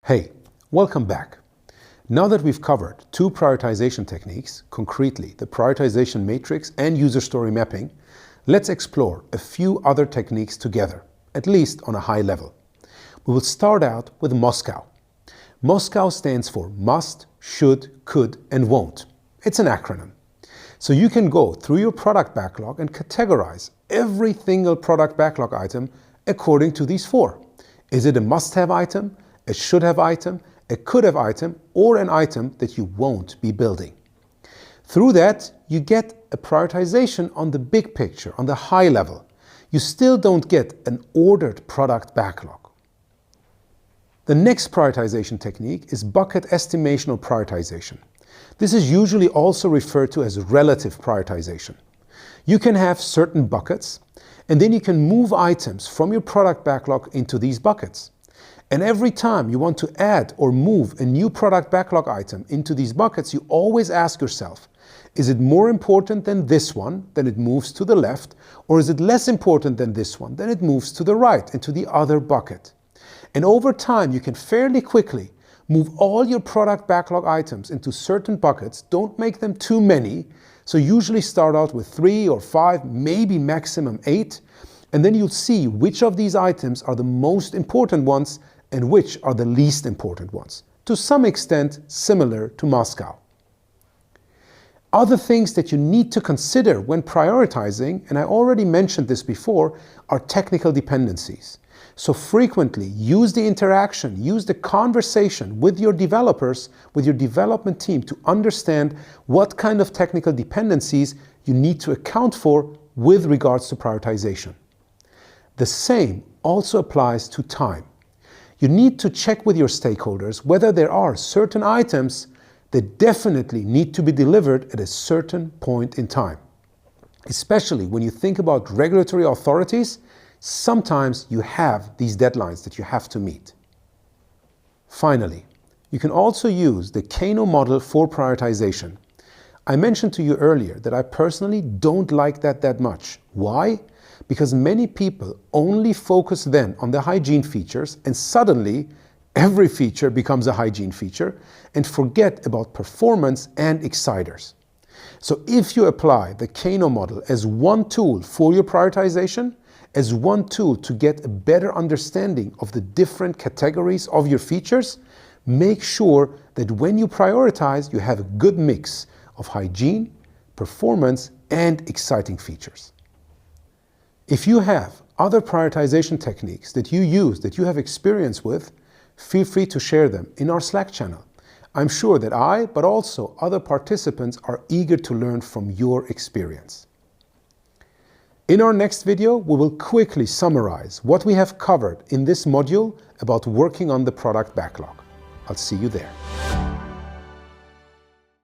Hey, welcome back. Now that we've covered two prioritization techniques, concretely the prioritization matrix and user story mapping, let's explore a few other techniques together, at least on a high level. We will start out with Moscow. Moscow stands for must, should, could, and won't. It's an acronym. So you can go through your product backlog and categorize every single product backlog item according to these four. Is it a must-have item, a should-have item, a could-have item, or an item that you won't be building? Through that, you get a prioritization on the big picture, on the high level. You still don't get an ordered product backlog. The next prioritization technique is bucket estimation or prioritization. This is usually also referred to as relative prioritization. You can have certain buckets, and then you can move items from your product backlog into these buckets. And every time you want to add or move a new product backlog item into these buckets, you always ask yourself, is it more important than this one, then it moves to the left, or is it less important than this one, then it moves to the right, into the other bucket? And over time, you can fairly quickly move all your product backlog items into certain buckets. Don't make them too many. So usually start out with 3 or 5, maybe maximum 8. And then you'll see which of these items are the most important ones and which are the least important ones. To some extent, similar to Moscow. Other things that you need to consider when prioritizing, and I already mentioned this before, are technical dependencies. So frequently use the interaction, use the conversation with your developers, with your development team to understand what kind of technical dependencies you need to account for with regards to prioritization. The same also applies to time. You need to check with your stakeholders whether there are certain items that definitely need to be delivered at a certain point in time. Especially when you think about regulatory authorities, sometimes you have these deadlines that you have to meet. Finally, you can also use the Kano model for prioritization. I mentioned to you earlier that I personally don't like that much. Why? Because many people only focus then on the hygiene features, and suddenly every feature becomes a hygiene feature, and forget about performance and exciters. So if you apply the Kano model as one tool for your prioritization, as one tool to get a better understanding of the different categories of your features, make sure that when you prioritize, you have a good mix of hygiene, performance, and exciting features. If you have other prioritization techniques that you use, that you have experience with, feel free to share them in our Slack channel. I'm sure that I, but also other participants, are eager to learn from your experience. In our next video, we will quickly summarize what we have covered in this module about working on the product backlog. I'll see you there.